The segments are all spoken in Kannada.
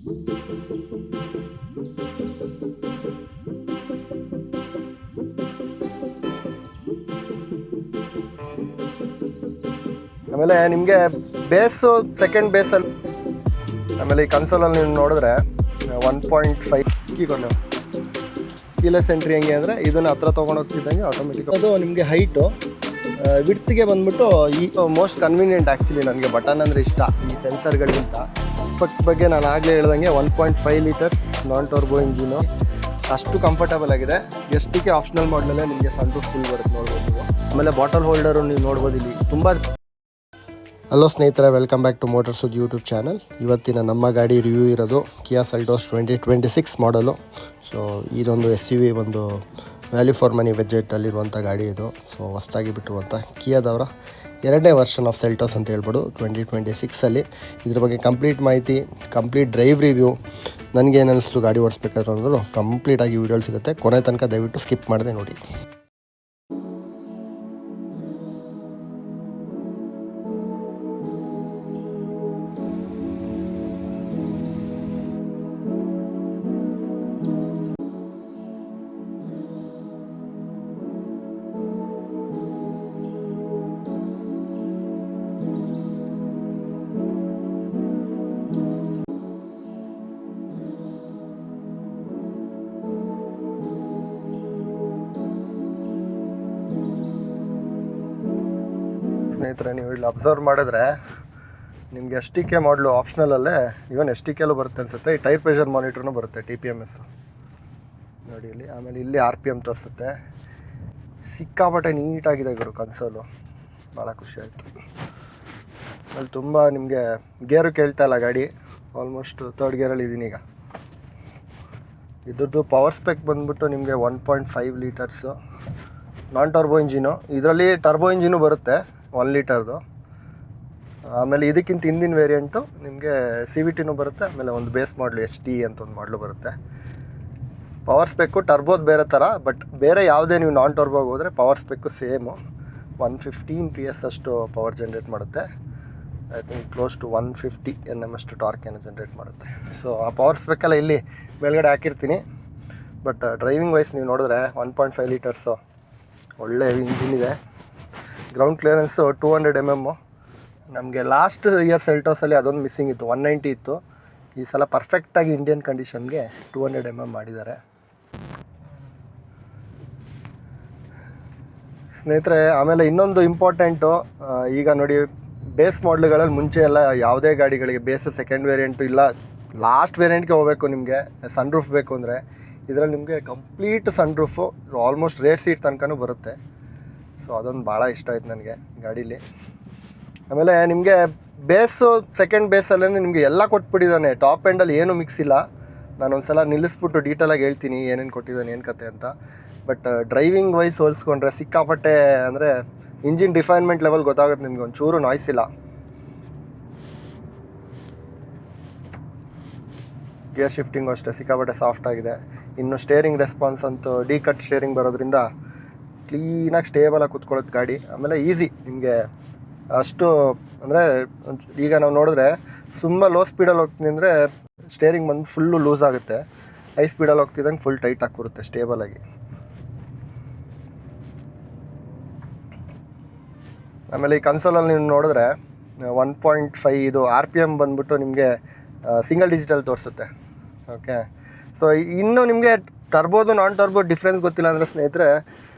ಆಮೇಲೆ ನಿಮಗೆ ಬೇಸು ಸೆಕೆಂಡ್ ಬೇಸಲ್ಲಿ, ಆಮೇಲೆ ಈ ಕನ್ಸೋಲಲ್ಲಿ ನೀವು ನೋಡಿದ್ರೆ 1.5 ಕೀಗಳು ಕೀಲೆಸ್ ಎಂಟ್ರಿ ಹೆಂಗೆ ಅಂದರೆ ಇದನ್ನು ಹತ್ರ ತೊಗೊಂಡೋಗ್ತಿದ್ದಂಗೆ ಆಟೋಮೆಟಿಕ್. ಅದು ನಿಮಗೆ ಹೈಟು ವಿಡ್ತಿಗೆ ಬಂದ್ಬಿಟ್ಟು ಈ ಮೋಸ್ಟ್ ಕನ್ವೀನಿಯೆಂಟ್ ಆ್ಯಕ್ಚುಲಿ. ನನಗೆ ಬಟನ್ ಅಂದರೆ ಇಷ್ಟ ಈ ಸೆನ್ಸರ್ಗಳಿಗಿಂತ. ಬಗ್ಗೆ ನಾನು ಆಗಲೇ ಹೇಳ್ದಂಗೆ 1.5 ಲೀಟರ್ಸ್ ನಾನ್ ಟರ್ಬೋ ಇಂಜಿನು, ಅಷ್ಟು ಕಂಫರ್ಟಬಲ್ ಆಗಿದೆ. ಎಷ್ಟಕ್ಕೆ ಆಪ್ಷನಲ್ ಮಾಡಲಲ್ಲೇ ನಿಮಗೆ ಸನ್ರೂಫ್ ಫುಲ್ ಬರುತ್ತೆ ನೋಡ್ಬೋದು ನೀವು. ಆಮೇಲೆ ಬಾಟಲ್ ಹೋಲ್ಡರು ನೀವು ನೋಡ್ಬೋದು ಇಲ್ಲಿ ತುಂಬ. ಹಲೋ ಸ್ನೇಹಿತರೆ, ವೆಲ್ಕಮ್ ಬ್ಯಾಕ್ ಟು ಮೋಟರ್ ಸುದ್ದಿ ಯೂಟ್ಯೂಬ್ ಚಾನಲ್. ಇವತ್ತಿನ ನಮ್ಮ ಗಾಡಿ ರಿವ್ಯೂ ಇರೋದು ಕಿಯಾ ಸೆಲ್ಟೋಸ್ 2026 ಮಾಡಲು. ಸೊ ಇದೊಂದು SUV, ಒಂದು ವ್ಯಾಲ್ಯೂ ಫಾರ್ ಮನಿ ಬಜೆಟಲ್ಲಿರುವಂಥ ಗಾಡಿ ಇದು. ಸೊ ಹೊಸದಾಗಿ ಬಿಟ್ಟಿರುವಂಥ ಕಿಯಾದವರ ಎರಡನೇ ವರ್ಷನ್ ಆಫ್ ಸೆಲ್ಟೋಸ್ ಅಂತ ಹೇಳ್ಬೋದು 2026ಅಲ್ಲಿ. ಇದ್ರ ಬಗ್ಗೆ ಕಂಪ್ಲೀಟ್ ಮಾಹಿತಿ, ಕಂಪ್ಲೀಟ್ ಡ್ರೈವ್ ರಿವ್ಯೂ, ನನಗೇನು ಅನ್ನಿಸ್ತು ಗಾಡಿ ಓಡಿಸ್ಬೇಕಾದ್ರೆ ಅನ್ನೋದು ಕಂಪ್ಲೀಟಾಗಿ ವೀಡಿಯೋಗಳು ಸಿಗುತ್ತೆ. ಕೊನೆ ತನಕ ದಯವಿಟ್ಟು ಸ್ಕಿಪ್ ಮಾಡದೆ ನೋಡಿ. ಸ್ನೇಹಿತರೆ, ನೀವು ಇಲ್ಲಿ ಅಬ್ಸರ್ವ್ ಮಾಡಿದ್ರೆ ನಿಮಗೆ STK ಮಾಡಲು ಆಪ್ಷನಲ್ಲೇ ಇವನ್ STKಲ್ಲೂ ಬರುತ್ತೆ ಅನಿಸುತ್ತೆ. ಈ ಟೈರ್ ಪ್ರೆಷರ್ ಮಾನಿಟ್ರೂ ಬರುತ್ತೆ, TPMS ನೋಡಿ ಇಲ್ಲಿ. ಆಮೇಲೆ ಇಲ್ಲಿ RPM ತೋರಿಸುತ್ತೆ. ಸಿಕ್ಕಾಪಟ್ಟೆ ನೀಟಾಗಿದೆ ಗುರು ಕನ್ಸೋಲು, ಭಾಳ ಖುಷಿ ಆಯಿತು. ಅಲ್ಲಿ ತುಂಬ ನಿಮಗೆ ಗೇರು ಕೇಳ್ತಾ ಇಲ್ಲ ಗಾಡಿ, ಆಲ್ಮೋಸ್ಟ್ ಥರ್ಡ್ ಗೇರಲ್ಲಿ ಇದ್ದೀನಿ ಈಗ. ಇದ್ರದ್ದು ಪವರ್ ಸ್ಪೆಕ್ ಬಂದ್ಬಿಟ್ಟು ನಿಮಗೆ 1.5 ಲೀಟರ್ಸು ನಾನ್ ಟರ್ಬೋ ಇಂಜಿನು. ಇದರಲ್ಲಿ ಟರ್ಬೋ ಇಂಜಿನು ಬರುತ್ತೆ 1 ಲೀಟರ್ದು. ಆಮೇಲೆ ಇದಕ್ಕಿಂತ ಹಿಂದಿನ ವೇರಿಯಂಟು ನಿಮಗೆ CVTನೂ ಬರುತ್ತೆ. ಆಮೇಲೆ ಒಂದು ಬೇಸ್ ಮಾಡಲು ST ಅಂತ ಒಂದು ಮಾಡಲು ಬರುತ್ತೆ. ಪವರ್ ಸ್ಪೆಕ್ಕು ಟರ್ಬೋದು ಬೇರೆ ಥರ, ಬಟ್ ಬೇರೆ ಯಾವುದೇ ನೀವು ನಾನ್ ಟರ್ಬೋಗೆ ಹೋದರೆ ಪವರ್ ಸ್ಪೆಕ್ಕು ಸೇಮು. 115 PS ಅಷ್ಟು ಪವರ್ ಜನ್ರೇಟ್ ಮಾಡುತ್ತೆ. I think close to 150 Nm ಅಷ್ಟು ಟಾರ್ಕ್ ಏನೋ ಜನ್ರೇಟ್ ಮಾಡುತ್ತೆ. ಸೊ ಆ ಪವರ್ ಸ್ಪೆಕ್ಕೆಲ್ಲ ಇಲ್ಲಿ ಮೇಲ್ಗಡೆ ಹಾಕಿರ್ತೀನಿ. ಬಟ್ ಡ್ರೈವಿಂಗ್ ವೈಸ್ ನೀವು ನೋಡಿದ್ರೆ 1.5 ಲೀಟರ್ಸು ಒಳ್ಳೆ ಇಂಜಿನ್ ಇದೆ. Ground clearance 200 mm. ನಮಗೆ ಲಾಸ್ಟ್ ಇಯರ್ ಸೆಲ್ಟೋಸಲ್ಲಿ ಅದೊಂದು ಮಿಸ್ಸಿಂಗ್ ಇತ್ತು, 190 ಇತ್ತು. ಈ ಸಲ ಪರ್ಫೆಕ್ಟಾಗಿ ಇಂಡಿಯನ್ ಕಂಡೀಷನ್ಗೆ 200 mm ಮಾಡಿದ್ದಾರೆ ಸ್ನೇಹಿತರೆ. ಆಮೇಲೆ ಇನ್ನೊಂದು ಇಂಪಾರ್ಟೆಂಟು, ಈಗ ನೋಡಿ ಬೇಸ್ ಮಾಡಲ್ಗಳಲ್ಲಿ ಮುಂಚೆ ಎಲ್ಲ ಯಾವುದೇ ಗಾಡಿಗಳಿಗೆ ಬೇಸ್ ಸೆಕೆಂಡ್ ವೇರಿಯಂಟು ಇಲ್ಲ, ಲಾಸ್ಟ್ ವೇರಿಯಂಟ್ಗೆ ಹೋಗಬೇಕು ನಿಮಗೆ ಸನ್ರೂಫ್ ಬೇಕು ಅಂದರೆ. ಇದರಲ್ಲಿ ನಿಮಗೆ complete sunroof, almost rear seat ತನಕನೂ ಬರುತ್ತೆ. ಸೊ ಅದೊಂದು ಭಾಳ ಇಷ್ಟ ಆಯ್ತು ನನಗೆ ಗಾಡೀಲಿ. ಆಮೇಲೆ ನಿಮಗೆ ಬೇಸು ಸೆಕೆಂಡ್ ಬೇಸಲ್ಲೇ ನಿಮಗೆ ಎಲ್ಲ ಕೊಟ್ಬಿಟ್ಟಿದ್ದಾನೆ. ಟಾಪ್ ಎಂಡಲ್ಲಿ ಏನೂ ಮಿಕ್ಸ್ ಇಲ್ಲ. ನಾನೊಂದು ಸಲ ನಿಲ್ಲಿಸ್ಬಿಟ್ಟು ಡೀಟೇಲಾಗಿ ಹೇಳ್ತೀನಿ ಏನೇನು ಕೊಟ್ಟಿದ್ದಾನೆ, ಏನು ಕತೆ ಅಂತ. ಬಟ್ ಡ್ರೈವಿಂಗ್ ವೈಸ್ ಹೋಲಿಸ್ಕೊಂಡ್ರೆ ಸಿಕ್ಕಾಪಟ್ಟೆ, ಅಂದರೆ ಇಂಜಿನ್ ರಿಫೈನ್ಮೆಂಟ್ ಲೆವೆಲ್ ಗೊತ್ತಾಗುತ್ತೆ ನಿಮಗೆ. ಒಂಚೂರು ನಾಯ್ಸ್ ಇಲ್ಲ. ಗೇರ್ ಶಿಫ್ಟಿಂಗು ಅಷ್ಟೇ ಸಿಕ್ಕಾಪಟ್ಟೆ ಸಾಫ್ಟ್ ಆಗಿದೆ. ಇನ್ನು ಸ್ಟೇರಿಂಗ್ ರೆಸ್ಪಾನ್ಸ್ ಅಂತೂ ಡಿ ಕಟ್ ಸ್ಟೇರಿಂಗ್ ಬರೋದ್ರಿಂದ ಕ್ಲೀನಾಗಿ ಸ್ಟೇಬಲಾಗಿ ಕೂತ್ಕೊಳ್ಳೋದು ಗಾಡಿ. ಆಮೇಲೆ ಈಸಿ ನಿಮಗೆ ಅಷ್ಟು, ಅಂದರೆ ಈಗ ನಾವು ನೋಡಿದ್ರೆ ತುಂಬ ಲೋ ಸ್ಪೀಡಲ್ಲಿ ಹೋಗ್ತೀನಿ ಅಂದರೆ ಸ್ಟೇರಿಂಗ್ ಬಂದು ಫುಲ್ಲು ಲೂಸ್ ಆಗುತ್ತೆ. ಹೈ ಸ್ಪೀಡಲ್ಲಿ ಹೋಗ್ತಿದ್ದಂಗೆ ಫುಲ್ ಟೈಟ್ ಆಗಿ ಕೂರುತ್ತೆ ಸ್ಟೇಬಲಾಗಿ. ಆಮೇಲೆ ಈ ಕನ್ಸೋಲಲ್ಲಿ ನೀವು ನೋಡಿದ್ರೆ 1.5 ಇದು RPM ಬಂದ್ಬಿಟ್ಟು ನಿಮಗೆ ಸಿಂಗಲ್ ಡಿಜಿಟಲ್ ತೋರಿಸುತ್ತೆ. ಓಕೆ. ಸೊ ಇನ್ನು ನಿಮಗೆ ಟರ್ಬೋದು ನಾನ್ ಟರ್ಬೋ ಡಿಫ್ರೆನ್ಸ್ ಗೊತ್ತಿಲ್ಲ ಅಂದರೆ ಸ್ನೇಹಿತರೆ,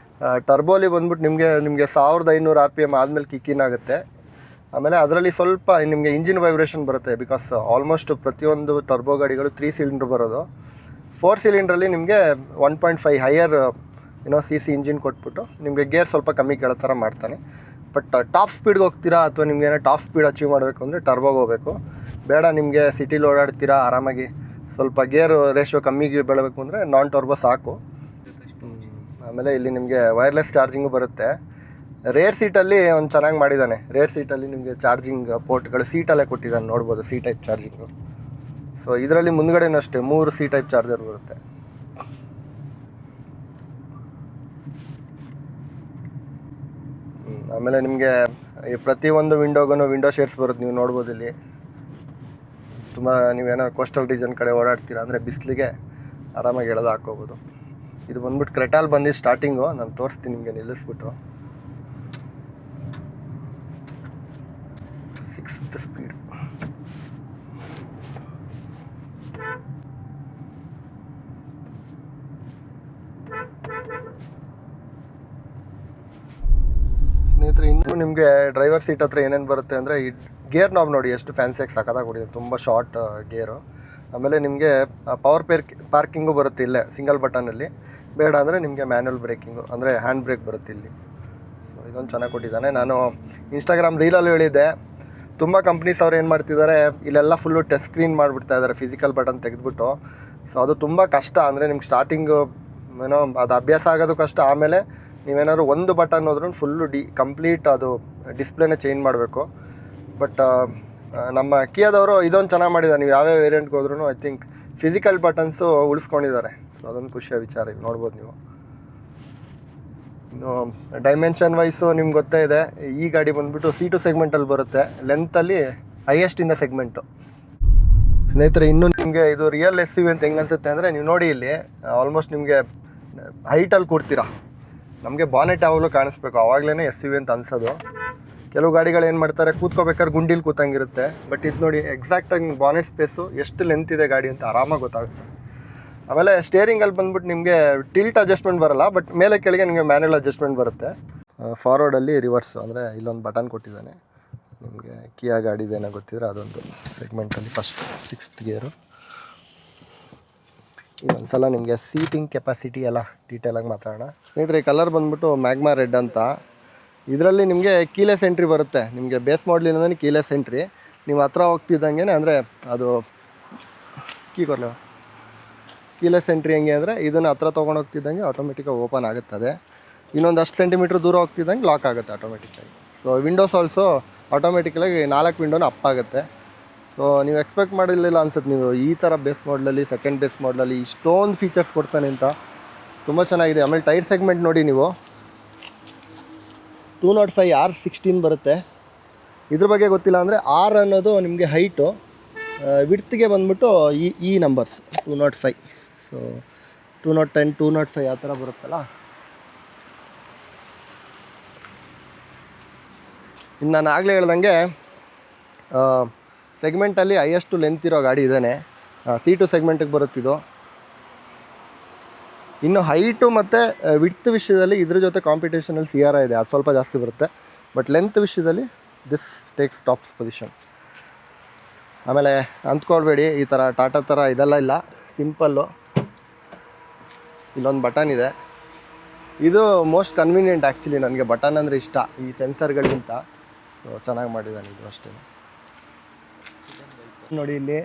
ಟರ್ಬೋಲಿ ಬಂದ್ಬಿಟ್ಟು ನಿಮಗೆ 1500 RPM ಆದಮೇಲೆ ಕಿಕ್ಕಿನ್ ಆಗುತ್ತೆ. ಆಮೇಲೆ ಅದರಲ್ಲಿ ಸ್ವಲ್ಪ ನಿಮಗೆ ಇಂಜಿನ್ ವೈಬ್ರೇಷನ್ ಬರುತ್ತೆ. ಬಿಕಾಸ್ ಆಲ್ಮೋಸ್ಟ್ ಪ್ರತಿಯೊಂದು ಟರ್ಬೋ ಗಾಡಿಗಳು 3 ಸಿಲಿಂಡ್ರ್ ಬರೋದು. 4 ಸಿಲಿಂಡ್ರಲ್ಲಿ ನಿಮಗೆ 1.5 ಹೈಯರ್ CC ಇಂಜಿನ್ ಕೊಟ್ಬಿಟ್ಟು ನಿಮಗೆ ಗೇರ್ ಸ್ವಲ್ಪ ಕಮ್ಮಿ ಕೇಳೋ ಥರ ಮಾಡ್ತಾನೆ. ಬಟ್ ಟಾಪ್ ಸ್ಪೀಡ್ಗೆ ಹೋಗ್ತೀರಾ ಅಥವಾ ನಿಮ್ಗೆ ಏನೋ ಟಾಪ್ ಸ್ಪೀಡ್ ಅಚೀವ್ ಮಾಡಬೇಕು ಅಂದರೆ ಟರ್ಬೋಗೆ ಹೋಗಬೇಕು. ಬೇಡ ನಿಮಗೆ ಸಿಟಿಲಿ ಓಡಾಡ್ತೀರಾ ಆರಾಮಾಗಿ, ಸ್ವಲ್ಪ ಗೇರ್ ರೇಷಿಯೋ ಕಮ್ಮಿ ಬೆಳಬೇಕು ಅಂದರೆ ನಾನ್ ಟರ್ಬೋ ಸಾಕು. ಆಮೇಲೆ ಇಲ್ಲಿ ನಿಮಗೆ ವೈರ್ಲೆಸ್ ಚಾರ್ಜಿಂಗು ಬರುತ್ತೆ. ರೇರ್ ಸೀಟಲ್ಲಿ ಒಂದು ಚೆನ್ನಾಗಿ ಮಾಡಿದ್ದಾನೆ. ರೇರ್ ಸೀಟಲ್ಲಿ ನಿಮಗೆ ಚಾರ್ಜಿಂಗ್ ಪೋರ್ಟ್ಗಳು ಸೀಟಲ್ಲೇ ಕೊಟ್ಟಿದ್ದಾನೆ, ನೋಡ್ಬೋದು C ಟೈಪ್ ಚಾರ್ಜಿಂಗು. ಸೊ ಇದರಲ್ಲಿ ಮುಂದ್ಗಡೆನೂ ಅಷ್ಟೇ 3 C ಟೈಪ್ ಚಾರ್ಜರ್ ಬರುತ್ತೆ. ಆಮೇಲೆ ನಿಮಗೆ ಪ್ರತಿಯೊಂದು ವಿಂಡೋಗೂ ವಿಂಡೋ ಶೇಡ್ಸ್ ಬರುತ್ತೆ, ನೀವು ನೋಡ್ಬೋದು ಇಲ್ಲಿ. ತುಂಬ ನೀವೇನೋ ಕೋಸ್ಟಲ್ ರೀಜನ್ ಕಡೆ ಓಡಾಡ್ತೀರಾ ಅಂದರೆ ಬಿಸಿಲಿಗೆ ಆರಾಮಾಗಿ ಎಳೆದು ಹಾಕೋಬೋದು. ಇದು ಬಂದ್ಬಿಟ್ಟು ಕ್ರೆಟಾಲ್ ಬಂದು ಸ್ಟಾರ್ಟಿಂಗು ನಾನು ತೋರಿಸ್ತೀನಿ ನಿಮಗೆ ನಿಲ್ಲಿಸ್ಬಿಟ್ಟು. 6th speed. ಸ್ನೇಹಿತರೆ, ಇನ್ನೂ ನಿಮಗೆ ಡ್ರೈವರ್ ಸೀಟ್ ಹತ್ರ ಏನೇನು ಬರುತ್ತೆ ಅಂದರೆ ಈ ಗೇರ್ ನಾಬ್ ನೋಡಿ ಎಷ್ಟು ಫ್ಯಾನ್ಸಿಯಾಗಿ ಸಖತ್ತಾಗಿ ಹೊಡಿದೆ, ತುಂಬ ಶಾರ್ಟ್ ಗೇರು. ಆಮೇಲೆ ನಿಮಗೆ ಪವರ್ ಪಾರ್ಕಿಂಗು ಬರುತ್ತೆ ಇಲ್ಲೇ ಸಿಂಗಲ್ ಬಟನಲ್ಲಿ. ಬೇಡ ಅಂದರೆ ನಿಮಗೆ ಮ್ಯಾನ್ಯಲ್ ಬ್ರೇಕಿಂಗು ಅಂದರೆ ಹ್ಯಾಂಡ್ ಬ್ರೇಕ್ ಬರುತ್ತೆ ಇಲ್ಲಿ. ಸೊ ಇದೊಂದು ಚೆನ್ನಾಗಿ ಕೊಟ್ಟಿದ್ದಾನೆ. ನಾನು ಇನ್ಸ್ಟಾಗ್ರಾಮ್ ರೀಲಲ್ಲೂ ಹೇಳಿದ್ದೆ, ತುಂಬ ಕಂಪ್ನೀಸ್ ಅವ್ರು ಏನು ಮಾಡ್ತಿದ್ದಾರೆ, ಇಲ್ಲೆಲ್ಲ ಫುಲ್ಲು ಟಚ್ ಸ್ಕ್ರೀನ್ ಮಾಡಿಬಿಡ್ತಾ ಇದ್ದಾರೆ ಫಿಸಿಕಲ್ ಬಟನ್ ತೆಗೆದುಬಿಟ್ಟು. ಸೊ ಅದು ತುಂಬ ಕಷ್ಟ. ಅಂದರೆ ನಿಮ್ಗೆ ಸ್ಟಾರ್ಟಿಂಗು ಏನೋ ಅದು ಅಭ್ಯಾಸ ಆಗೋದು ಕಷ್ಟ. ಆಮೇಲೆ ನೀವೇನಾದ್ರು ಒಂದು ಬಟನ್ ಹೋದ್ರೂ ಫುಲ್ಲು ಕಂಪ್ಲೀಟ್ ಅದು ಡಿಸ್ಪ್ಲೇನೇ ಚೇಂಜ್ ಮಾಡಬೇಕು. ಬಟ್ ನಮ್ಮ ಕಿಯಾದವರು ಇದೊಂದು ಚೆನ್ನಾಗಿ ಮಾಡಿದ್ದಾರೆ. ನೀವು ಯಾವ್ಯಾವ ವೇರಿಯಂಟ್ಗೆ ಹೋದ್ರೂ ಐ ಥಿಂಕ್ ಫಿಸಿಕಲ್ ಬಟನ್ಸು ಉಳಿಸ್ಕೊಂಡಿದ್ದಾರೆ. ಸೊ ಅದೊಂದು ಖುಷಿಯ ವಿಚಾರ. ಈಗ ನೋಡ್ಬೋದು ನೀವು. ಇನ್ನು ಡೈಮೆನ್ಷನ್ ವೈಸು ನಿಮ್ಗೆ ಗೊತ್ತೇ ಇದೆ, ಈ ಗಾಡಿ ಬಂದುಬಿಟ್ಟು C2 ಸೆಗ್ಮೆಂಟಲ್ಲಿ ಬರುತ್ತೆ. ಲೆಂತಲ್ಲಿ ಹೈಯೆಸ್ಟ್ ಇನ್ ದ ಸೆಗ್ಮೆಂಟು. ಸ್ನೇಹಿತರೆ, ಇನ್ನೂ ನಿಮಗೆ ಇದು ರಿಯಲ್ SUV ಅಂತ ಹೆಂಗೆ ಅನಿಸುತ್ತೆ ಅಂದರೆ, ನೀವು ನೋಡಿ ಇಲ್ಲಿ ಆಲ್ಮೋಸ್ಟ್ ನಿಮಗೆ ಹೈಟಲ್ಲಿ ಕೂಡ್ತೀರಾ. ನಮಗೆ ಬಾನೆಟ್ ಯಾವಾಗಲೂ ಕಾಣಿಸ್ಬೇಕು, ಆವಾಗಲೇ SUV ಅಂತ ಅನ್ಸೋದು. ಕೆಲವು ಗಾಡಿಗಳು ಏನು ಮಾಡ್ತಾರೆ, ಕೂತ್ಕೋಬೇಕಾದ್ರೆ ಗುಂಡಿಲಿ ಕೂತಂಗಿರುತ್ತೆ. ಬಟ್ ಇದು ನೋಡಿ ಎಕ್ಸಾಕ್ಟಾಗಿ ಬಾನೆಟ್ ಸ್ಪೇಸು ಎಷ್ಟು ಲೆಂತ್ ಇದೆ ಗಾಡಿ ಅಂತ ಆರಾಮಾಗಿ ಗೊತ್ತಾಗುತ್ತೆ. ಆಮೇಲೆ ಸ್ಟೇರಿಂಗಲ್ಲಿ ಬಂದ್ಬಿಟ್ಟು ನಿಮಗೆ ಟಿಲ್ಟ್ ಅಡ್ಜಸ್ಟ್ಮೆಂಟ್ ಬರಲ್ಲ, ಬಟ್ ಮೇಲೆ ಕೆಳಗೆ ನಿಮಗೆ ಮ್ಯಾನ್ಯಲ್ ಅಡ್ಜಸ್ಟ್ಮೆಂಟ್ ಬರುತ್ತೆ. ಫಾರ್ವರ್ಡಲ್ಲಿ ರಿವರ್ಸ್ ಅಂದರೆ ಇಲ್ಲೊಂದು ಬಟನ್ ಕೊಟ್ಟಿದ್ದಾನೆ. ನಿಮಗೆ ಕಿಯಾ ಗಾಡಿದೇನೋ ಗೊತ್ತಿದ್ರೆ ಅದೊಂದು ಸೆಗ್ಮೆಂಟಲ್ಲಿ ಫಸ್ಟ್ 6th ಗೇರು. ಇನ್ನೊಂದು ಸಲ ನಿಮಗೆ ಸೀಟಿಂಗ್ ಕೆಪಾಸಿಟಿ ಎಲ್ಲ ಡೀಟೇಲಾಗಿ ಮಾತಾಡೋಣ. ಸ್ನೇಹಿತರೆ, ಈ ಕಲರ್ ಬಂದ್ಬಿಟ್ಟು ಮ್ಯಾಗ್ಮಾ ರೆಡ್ ಅಂತ. ಇದರಲ್ಲಿ ನಿಮಗೆ ಕೀಲೆಸ್ ಎಂಟ್ರಿ ಬರುತ್ತೆ. ನಿಮಗೆ ಬೇಸ್ ಮಾಡಲಿಂದನೇ ಕೀಲೆಸ್ ಎಂಟ್ರಿ. ನೀವು ಹತ್ರ ಹೋಗ್ತಿದ್ದಂಗೆ ಅಂದರೆ ಅದು ಕೀಲೆಸ್ ಎಂಟ್ರಿ ಹೆಂಗೆ ಅಂದರೆ ಇದನ್ನು ಹತ್ರ ತೊಗೊಂಡು ಹೋಗ್ತಿದ್ದಂಗೆ ಆಟೋಮೆಟಿಕಾಗಿ ಓಪನ್ ಆಗುತ್ತದೆ. ಇನ್ನೊಂದಷ್ಟು ಸೆಂಟಿಮೀಟ್ರ್ ದೂರ ಹೋಗ್ತಿದ್ದಂಗೆ ಲಾಕ್ ಆಗುತ್ತೆ ಆಟೋಮೆಟಿಕ್ಕಾಗಿ. ಸೊ ವಿಂಡೋಸ್ ಆಲ್ಸೋ ಆಟೋಮೆಟಿಕಲಾಗಿ 4 ವಿಂಡೋನ ಅಪ್ ಆಗುತ್ತೆ. ಸೊ ನೀವು ಎಕ್ಸ್ಪೆಕ್ಟ್ ಮಾಡಿರಲಿಲ್ಲ ಅನ್ಸುತ್ತೆ ನೀವು ಈ ಥರ ಬೇಸ್ ಮಾಡಲಲ್ಲಿ, ಸೆಕೆಂಡ್ ಬೇಸ್ ಮಾಡಲಲ್ಲಿ ಇಷ್ಟೊಂದು ಫೀಚರ್ಸ್ ಕೊಡ್ತಾನೆ ಅಂತ. ತುಂಬ ಚೆನ್ನಾಗಿದೆ. ಆಮೇಲೆ ಟೈರ್ ಸೆಗ್ಮೆಂಟ್ ನೋಡಿ ನೀವು 205 R16 ಬರುತ್ತೆ. ಇದ್ರ ಬಗ್ಗೆ ಗೊತ್ತಿಲ್ಲ ಅಂದರೆ R ಅನ್ನೋದು ನಿಮಗೆ ಹೈಟು, ವಿಡ್ತ್ಗೆ ಬಂದ್ಬಿಟ್ಟು ಈ ನಂಬರ್ಸ್ 205. ಸೊ 210, 205 ಆ ಥರ ಬರುತ್ತಲ್ಲ. ಇನ್ನು ನಾನು ಆಗಲೇ ಹೇಳ್ದಂಗೆ ಸೆಗ್ಮೆಂಟಲ್ಲಿ ಹೈಯೆಸ್ಟು ಲೆಂತ್ ಇರೋ ಗಾಡಿ ಇದ್ದಾನೆ. C2 ಸೆಗ್ಮೆಂಟಿಗೆ ಬರುತ್ತಿದ್ದು. ಇನ್ನು ಹೈಟು ಮತ್ತು ವಿಡ್ತ್ ವಿಷಯದಲ್ಲಿ ಇದ್ರ ಜೊತೆ ಕಾಂಪಿಟೇಷನಲ್ಲಿ CRI ಇದೆ, ಅದು ಸ್ವಲ್ಪ ಜಾಸ್ತಿ ಬರುತ್ತೆ. ಬಟ್ ಲೆಂತ್ ವಿಷಯದಲ್ಲಿ ದಿಸ್ ಟೇಕ್ಸ್ ಟಾಪ್ ಪೊಸಿಷನ್. ಆಮೇಲೆ ಅಂದ್ಕೊಳ್ಬೇಡಿ ಈ ಥರ ಟಾಟಾ ಥರ ಇದೆಲ್ಲ ಇಲ್ಲ, ಸಿಂಪಲ್ಲು. ಇಲ್ಲೊಂದು ಬಟನ್ ಇದೆ. ಇದು ಮೋಸ್ಟ್ ಕನ್ವೀನಿಯೆಂಟ್ ಆ್ಯಕ್ಚುಲಿ. ನನಗೆ ಬಟನ್ ಅಂದರೆ ಇಷ್ಟ ಈ ಸೆನ್ಸರ್ಗಳಿಗಿಂತ. ಸೊ ಚೆನ್ನಾಗಿ ಮಾಡಿದ್ದಾನೆ ಇದು ಅಷ್ಟೇ. ನೋಡಿ ಇಲ್ಲಿ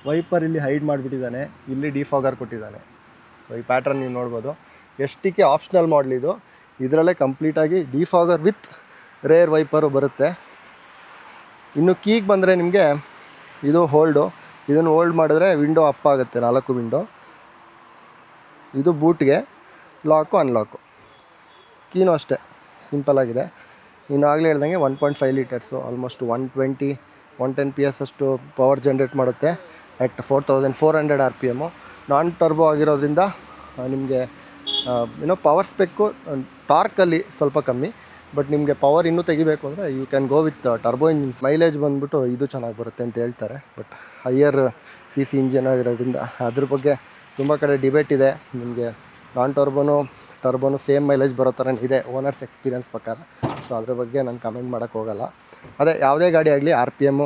ವೈಪರ್ ಇಲ್ಲಿ ಹೈಡ್ ಮಾಡಿಬಿಟ್ಟಿದ್ದಾನೆ, ಇಲ್ಲಿ ಡಿಫಾಗರ್ ಕೊಟ್ಟಿದ್ದಾನೆ. ಸೊ ಈ ಪ್ಯಾಟ್ರನ್ ನೀವು ನೋಡ್ಬೋದು. STK ಆಪ್ಷನಲ್ ಮಾಡಲ್ ಇದು. ಇದರಲ್ಲೇ ಕಂಪ್ಲೀಟಾಗಿ ಡಿಫಾಗರ್ ವಿತ್ ರೇರ್ ವೈಪರು ಬರುತ್ತೆ. ಇನ್ನು ಕೀಗೆ ಬಂದರೆ ನಿಮಗೆ ಇದು ಹೋಲ್ಡು. ಇದನ್ನು ಹೋಲ್ಡ್ ಮಾಡಿದ್ರೆ ವಿಂಡೋ ಅಪ್ ಆಗುತ್ತೆ, 4 ವಿಂಡೋ. ಇದು ಬೂಟ್ಗೆ ಲಾಕು ಅನ್ಲಾಕು. ಕೀನೂ ಅಷ್ಟೇ ಸಿಂಪಲ್ಲಾಗಿದೆ. ಇನ್ನು ಆಗಲೇ ಹೇಳ್ದಂಗೆ 1.5 ಲೀಟರ್ಸು, ಆಲ್ಮೋಸ್ಟ್ 110 PS ಅಷ್ಟು ಪವರ್ ಜನ್ರೇಟ್ ಮಾಡುತ್ತೆ ಅಟ್ 4400 RPM. ನಾನ್ ಟರ್ಬೋ ಆಗಿರೋದ್ರಿಂದ ನಿಮಗೆ ಏನೋ ಪವರ್ ಸ್ಪೆಕ್ಕು ಟಾರ್ಕಲ್ಲಿ ಸ್ವಲ್ಪ ಕಮ್ಮಿ. ಬಟ್ ನಿಮಗೆ ಪವರ್ ಇನ್ನೂ ತೆಗಿಬೇಕು ಅಂದರೆ you can go with turbo engine. Mileage ಬಂದುಬಿಟ್ಟು ಇದು ಚೆನ್ನಾಗಿ ಬರುತ್ತೆ ಅಂತ ಹೇಳ್ತಾರೆ. ಬಟ್ ಹೈಯರ್ CC ಇಂಜಿನ್ ಆಗಿರೋದ್ರಿಂದ ಅದ್ರ ಬಗ್ಗೆ ತುಂಬ ಕಡೆ ಡಿಬೇಟ್ ಇದೆ. ನಿಮಗೆ ನಾನ್ ಟರ್ಬೋನು ಸೇಮ್ ಮೈಲೇಜ್ ಬರೋ ಥರ ಇದೆ ಓನರ್ಸ್ ಎಕ್ಸ್ಪೀರಿಯನ್ಸ್ ಪ್ರಕಾರ. ಸೊ ಅದ್ರ ಬಗ್ಗೆ ನಾನು ಕಮೆಂಟ್ ಮಾಡೋಕ್ಕೆ ಹೋಗಲ್ಲ. ಅದೇ ಯಾವುದೇ ಗಾಡಿ ಆಗಲಿ RPM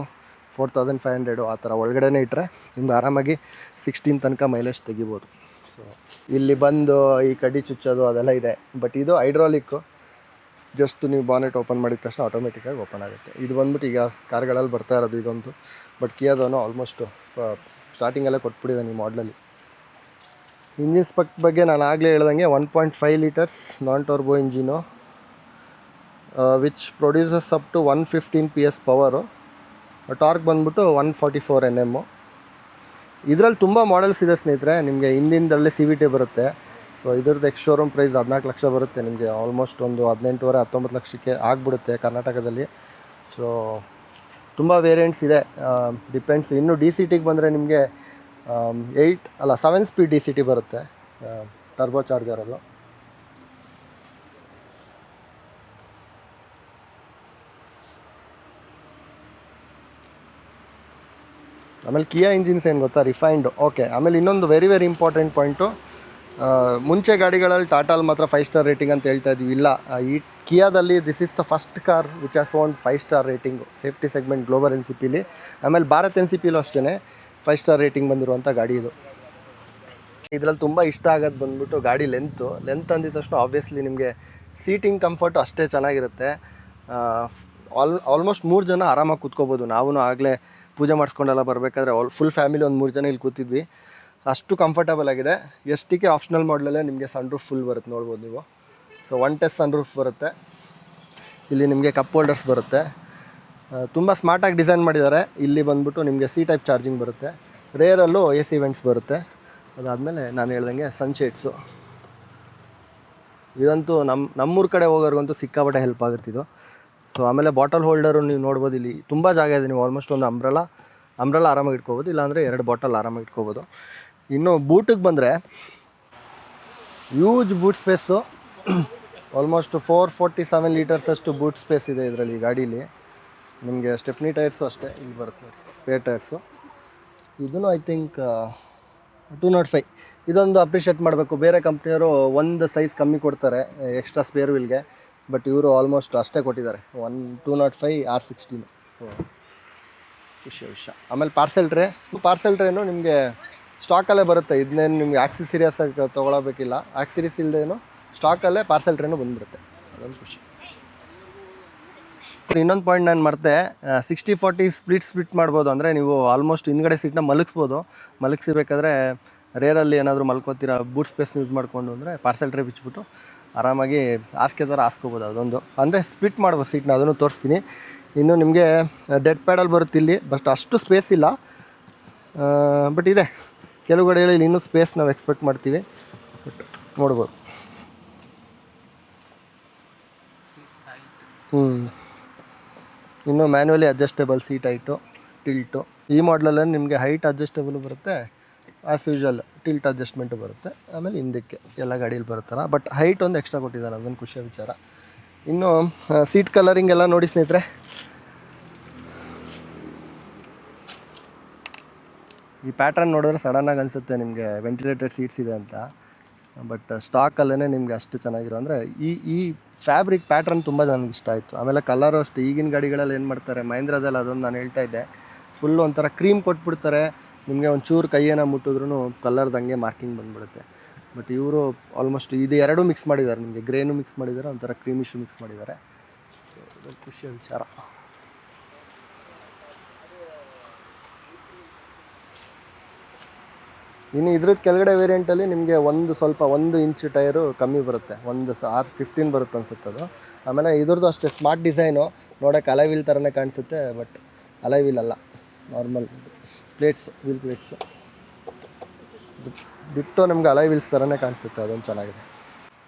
4500 ಆ ಥರ ಒಳಗಡೆ ಇಟ್ಟರೆ ನಿಮ್ಗೆ ಆರಾಮಾಗಿ 16 ತನಕ ಮೈಲೇಜ್ ತೆಗಿಬೋದು. ಸೊ ಇಲ್ಲಿ ಬಂದು ಈ ಕಡ್ಡಿ ಚುಚ್ಚೋದು ಅದೆಲ್ಲ ಇದೆ. ಬಟ್ ಇದು ಹೈಡ್ರಾಲಿಕ್ಕು. ಜಸ್ಟ್ ನೀವು ಬಾನೆಟ್ ಓಪನ್ ಮಾಡಿದ ತಕ್ಷಣ ಆಟೋಮೆಟಿಕ್ಕಾಗಿ ಓಪನ್ ಆಗುತ್ತೆ. ಇದು ಬಂದ್ಬಿಟ್ಟು ಈಗ ಕಾರ್ಗಳಲ್ಲಿ ಬರ್ತಾ ಇರೋದು ಇದೊಂದು. ಬಟ್ ಕಿಯಾದವನು ಆಲ್ಮೋಸ್ಟ್ ಸ್ಟಾರ್ಟಿಂಗಲ್ಲೇ ಕೊಟ್ಬಿಟ್ಟಿದ್ದಾನೆ ಈ ಮಾಡಲಲ್ಲಿ. ಇಂಜಿನ್ ಸ್ಪೆಕ್ ಬಗ್ಗೆ ನಾನು ಆಗಲೇ ಹೇಳ್ದಂಗೆ 1.5 litres non turbo engine which produces up to 115 PS power. Torque ಬಂದ್ಬಿಟ್ಟು 144 Nm. ಇದರಲ್ಲಿ ತುಂಬ ಮಾಡೆಲ್ಸ್ ಇದೆ ಸ್ನೇಹಿತರೆ. ನಿಮಗೆ ಹಿಂದಿಂದಲ್ಲೇ CVT ಬರುತ್ತೆ. ಸೊ ಇದ್ರದ್ದು ಎಕ್ಸ್ ಶೋರೂಮ್ ಪ್ರೈಸ್ 14 ಲಕ್ಷ ಬರುತ್ತೆ ನಿಮಗೆ. ಆಲ್ಮೋಸ್ಟ್ ಒಂದು 18.5-19 ಲಕ್ಷಕ್ಕೆ ಆಗಿಬಿಡುತ್ತೆ ಕರ್ನಾಟಕದಲ್ಲಿ. ಸೊ ತುಂಬ ವೇರಿಯಂಟ್ಸ್ ಇದೆ, ಡಿಪೆಂಡ್ಸ್. ಇನ್ನು ಡಿ ಸಿ ಟಿಗೆ ಬಂದರೆ ನಿಮಗೆ 7 ಸ್ಪೀಡ್ ಡಿ ಸಿ ಟಿ ಬರುತ್ತೆ, ಟರ್ಬೋ ಚಾರ್ಜರ್ ಅದು. ಆಮೇಲೆ ಕಿಯಾ ಇಂಜಿನ್ಸ್ ಏನು ಗೊತ್ತಾ, ರಿಫೈನ್ಡು. ಓಕೆ, ಆಮೇಲೆ ಇನ್ನೊಂದು ವೆರಿ ವೆರಿ ಇಂಪಾರ್ಟೆಂಟ್ ಪಾಯಿಂಟು, ಮುಂಚೆ ಗಾಡಿಗಳಲ್ಲಿ ಟಾಟಾಲ್ ಮಾತ್ರ 5 ಸ್ಟಾರ್ ರೇಟಿಂಗ್ ಅಂತ ಹೇಳ್ತಾ ಇದ್ವಿ. ಇಲ್ಲ, ಈ ಕಿಯಾದಲ್ಲಿ this is the first car which has own 5 star rating safety segment global N C ಪಿಲಿ. ಆಮೇಲೆ ಭಾರತ್ ಎನ್ ಸಿ ಪಿಲೂ ಅಷ್ಟೇ 5 ಸ್ಟಾರ್ ರೇಟಿಂಗ್ ಬಂದಿರುವಂಥ ಗಾಡಿ ಇದು. ಇದರಲ್ಲಿ ತುಂಬ ಇಷ್ಟ ಆಗೋದು ಬಂದ್ಬಿಟ್ಟು ಗಾಡಿ ಲೆಂತ್ ಅಂದಿದ ತಕ್ಷಣ ಆಬ್ವಿಯಸ್ಲಿ ನಿಮಗೆ ಸೀಟಿಂಗ್ ಕಂಫರ್ಟು ಅಷ್ಟೇ ಚೆನ್ನಾಗಿರುತ್ತೆ. ಆಲ್ಮೋಸ್ಟ್ 3 ಜನ ಆರಾಮಾಗಿ ಕೂತ್ಕೋಬೋದು. ನಾವು ಆಗಲೇ ಪೂಜೆ ಮಾಡಿಸ್ಕೊಂಡೆಲ್ಲ ಬರಬೇಕಾದ್ರೆ ಫುಲ್ ಫ್ಯಾಮಿಲಿ ಒಂದು 3 ಜನ ಇಲ್ಲಿ ಕೂತಿದ್ವಿ. ಅಷ್ಟು ಕಂಫರ್ಟಬಲ್ ಆಗಿದೆ. ಎಸ್ ಟಿ ಕೆ ಆಪ್ಷನಲ್ ಮಾಡಲಲ್ಲೇ ನಿಮಗೆ ಸನ್ ರೂಫ್ ಫುಲ್ ಬರುತ್ತೆ, ನೋಡ್ಬೋದು ನೀವು. ಸೊ 1 ಟೆಸ್ಟ್ ಸನ್ ರೂಫ್ ಬರುತ್ತೆ. ಇಲ್ಲಿ ನಿಮಗೆ ಕಪ್ ಹೋಲ್ಡರ್ಸ್ ಬರುತ್ತೆ, ತುಂಬ ಸ್ಮಾರ್ಟಾಗಿ ಡಿಸೈನ್ ಮಾಡಿದ್ದಾರೆ. ಇಲ್ಲಿ ಬಂದ್ಬಿಟ್ಟು ನಿಮಗೆ ಸಿ ಟೈಪ್ ಚಾರ್ಜಿಂಗ್ ಬರುತ್ತೆ, ರೇರಲ್ಲೂ ಎ ಸಿ ವೆಂಟ್ಸ್ ಬರುತ್ತೆ. ಅದಾದಮೇಲೆ ನಾನು ಹೇಳ್ದಂಗೆ ಸನ್ಶೇಡ್ಸು, ಇದಂತೂ ನಮ್ಮೂರ ಕಡೆ ಹೋಗೋರ್ಗಂತೂ ಸಿಕ್ಕಾಪಟ್ಟೆ ಹೆಲ್ಪ್ ಆಗುತ್ತೆ ಇದು. ಸೊ ಆಮೇಲೆ ಬಾಟಲ್ ಹೋಲ್ಡರು ನೀವು ನೋಡ್ಬೋದು, ಇಲ್ಲಿ ತುಂಬ ಜಾಗ ಇದೆ. ನೀವು ಆಲ್ಮೋಸ್ಟ್ ಒಂದು ಅಂಬ್ರೆಲಾ ಆರಾಮಾಗಿ ಇಟ್ಕೋಬೋದು, ಇಲ್ಲಾಂದರೆ 2 ಬಾಟಲ್ ಆರಾಮಾಗಿ ಇಟ್ಕೋಬೋದು. ಇನ್ನು ಬೂಟಿಗೆ ಬಂದರೆ use boot space, almost 447 litres ಅಷ್ಟು ಬೂಟ್ ಸ್ಪೇಸ್ ಇದೆ ಇದರಲ್ಲಿ, ಈ ಗಾಡೀಲಿ. ನಿಮಗೆ ಸ್ಟೆಪ್ನಿ ಟೈರ್ಸು ಅಷ್ಟೇ ಇಲ್ಲಿ ಬರುತ್ತೆ ನೋಡಿ, ಸ್ಪೇರ್ ಟೈರ್ಸು. ಇದನ್ನು ಐ ಥಿಂಕ್ 205. ಇದೊಂದು ಅಪ್ರಿಷಿಯೇಟ್ ಮಾಡಬೇಕು, ಬೇರೆ ಕಂಪ್ನಿಯವರು ಒಂದು ಸೈಜ್ ಕಮ್ಮಿ ಕೊಡ್ತಾರೆ ಎಕ್ಸ್ಟ್ರಾ ಸ್ಪೇರ್ ವೀಲ್ಗೆ, ಬಟ್ ಇವರು ಆಲ್ಮೋಸ್ಟ್ ಅಷ್ಟೇ ಕೊಟ್ಟಿದ್ದಾರೆ, 205 R16. ಸೊ ಖುಷಿಯ ವಿಷಯ. ಆಮೇಲೆ ಪಾರ್ಸೆಲ್ ಟ್ರೇನು ನಿಮಗೆ ಸ್ಟಾಕಲ್ಲೇ ಬರುತ್ತೆ. ಇದನ್ನೇನು ನಿಮಗೆ ಆಕ್ಸಿಸ್ ಸೀರಿಯಸ್ಸಾಗಿ ತೊಗೊಳಬೇಕಿಲ್ಲ, ಆಕ್ಸಿರೀಸ್ ಇಲ್ಲದೇನು ಸ್ಟಾಕಲ್ಲೇ ಪಾರ್ಸೆಲ್ ಟ್ರೇನು ಬಂದುಬಿಡುತ್ತೆ, ಅದೊಂದು ಖುಷಿ. ಇನ್ನೊಂದು ಪಾಯಿಂಟ್ ನಾನು ಮರ್ತೆ, 60-40 ಸ್ಪ್ಲಿಟ್ ಮಾಡ್ಬೋದು. ಅಂದರೆ ನೀವು ಆಲ್ಮೋಸ್ಟ್ ಹಿಂದ್ಗಡೆ ಸೀಟ್ನ ಮಲಗಿಸಿಬೇಕಾದ್ರೆ ರೇರಲ್ಲಿ ಏನಾದರೂ ಮಲ್ಕೋತೀರಾ, ಬೂಟ್ ಸ್ಪೇಸ್ ಯೂಸ್ ಮಾಡಿಕೊಂಡು ಅಂದರೆ ಪಾರ್ಸೆಲ್ ಟ್ರೇ ಬಿಚ್ಚಿಬಿಟ್ಟು ಆರಾಮಾಗಿ ಹಾಸಿಗೆ ಥರ ಹಾಸ್ಕೋಬೋದು. ಅದೊಂದು ಅಂದರೆ ಸ್ಪ್ಲಿಟ್ ಮಾಡ್ಬೋದು ಸೀಟ್ನ, ಅದನ್ನು ತೋರಿಸ್ತೀನಿ. ಇನ್ನು ನಿಮಗೆ ಡೆಡ್ ಪ್ಯಾಡಲ್ ಬರುತ್ತೆ ಇಲ್ಲಿ, ಬಟ್ ಅಷ್ಟು ಸ್ಪೇಸ್ ಇಲ್ಲ, ಬಟ್ ಇದೆ. ಕೆಲವು ಗಾಡಿಗಳಲ್ಲಿ ಇನ್ನೂ ಸ್ಪೇಸ್ ನಾವು ಎಕ್ಸ್ಪೆಕ್ಟ್ ಮಾಡ್ತೀವಿ, ಬಟ್ ನೋಡ್ಬೋದು. ಇನ್ನು ಮ್ಯಾನ್ಯುವಲಿ ಅಡ್ಜಸ್ಟೇಬಲ್ ಸೀಟ್ ಹೈಟು, ಟಿಲ್ಟು. ಈ ಮಾಡಲಲ್ಲಿ ನಿಮಗೆ ಹೈಟ್ ಅಡ್ಜಸ್ಟೇಬಲು ಬರುತ್ತೆ, ಆ್ಯಸ್ ಯೂಶುವಲ್ ಟಿಲ್ಟ್ ಅಡ್ಜಸ್ಟ್ಮೆಂಟು ಬರುತ್ತೆ. ಆಮೇಲೆ ಹಿಂದಕ್ಕೆ ಎಲ್ಲ ಗಾಡೀಲಿ ಬರುತ್ತಲ್ಲ, ಬಟ್ ಹೈಟ್ ಒಂದು ಎಕ್ಸ್ಟ್ರಾ ಕೊಟ್ಟಿದ್ದಾರೆ, ಅದೊಂದು ಖುಷಿಯ ವಿಚಾರ. ಇನ್ನು ಸೀಟ್ ಕಲರಿಂಗ್ ಎಲ್ಲ ನೋಡಿ ಸ್ನೇಹಿತರೆ, ಈ ಪ್ಯಾಟ್ರನ್ ನೋಡಿದ್ರೆ ಸಡನ್ನಾಗಿ ಅನಿಸುತ್ತೆ ನಿಮಗೆ ವೆಂಟಿಲೇಟೆಡ್ ಸೀಟ್ಸ್ ಇದೆ ಅಂತ, ಬಟ್ ಸ್ಟಾಕಲ್ಲೇ ನಿಮಗೆ ಅಷ್ಟು ಚೆನ್ನಾಗಿರೋ ಅಂದರೆ ಈ ಫ್ಯಾಬ್ರಿಕ್ ಪ್ಯಾಟ್ರನ್ ತುಂಬ ನನಗೆ ಇಷ್ಟ ಆಯಿತು. ಆಮೇಲೆ ಕಲರು ಅಷ್ಟು ಈಗಿನ ಗಾಡಿಗಳಲ್ಲಿ ಏನು ಮಾಡ್ತಾರೆ, ಮಹೇಂದ್ರದಲ್ಲಿ ಅದೊಂದು ನಾನು ಹೇಳ್ತಾ ಇದ್ದೆ, ಫುಲ್ಲು ಒಂಥರ ಕ್ರೀಮ್ ಕೊಟ್ಬಿಡ್ತಾರೆ. ನಿಮಗೆ ಒಂಚೂರು ಕೈಯೇನ ಮುಟ್ಟಿದ್ರೂ ಕಲರ್ದಂಗೆ ಮಾರ್ಕಿಂಗ್ ಬಂದುಬಿಡುತ್ತೆ. ಬಟ್ ಇವರು ಆಲ್ಮೋಸ್ಟ್ ಇದು 2 ಮಿಕ್ಸ್ ಮಾಡಿದ್ದಾರೆ, ನಿಮಗೆ ಗ್ರೇನು ಮಿಕ್ಸ್ ಮಾಡಿದ್ದಾರೆ, ಒಂಥರ ಕ್ರೀಮಿಶು ಮಿಕ್ಸ್ ಮಾಡಿದ್ದಾರೆ. ಖುಷಿಯ ವಿಚಾರ. ಇನ್ನು ಇದ್ರದ್ದು ಕೆಳಗಡೆ ವೇರಿಯಂಟಲ್ಲಿ ನಿಮಗೆ ಸ್ವಲ್ಪ 1 ಇಂಚ್ ಟೈರು ಕಮ್ಮಿ ಬರುತ್ತೆ, ಒಂದು R15 ಬರುತ್ತೆ ಅನಿಸುತ್ತೆ ಅದು. ಆಮೇಲೆ ಇದ್ರದ್ದು ಅಷ್ಟೇ ಸ್ಮಾರ್ಟ್ ಡಿಸೈನು, ನೋಡೋಕ್ಕೆ ಅಲೈ ವೀಲ್ ಥರನೇ ಕಾಣಿಸುತ್ತೆ, ಬಟ್ ಅಲೈ ವೀಲ್ ಅಲ್ಲ, ನಾರ್ಮಲ್ ವೀಲ್ ಪ್ಲೇಟ್ಸು ಬಿಟ್ಟು ನಮ್ಗೆ ಅಲೈ ವೀಲ್ಸ್ ಥರನೇ ಕಾಣಿಸುತ್ತೆ, ಅದೊಂದು ಚೆನ್ನಾಗಿದೆ.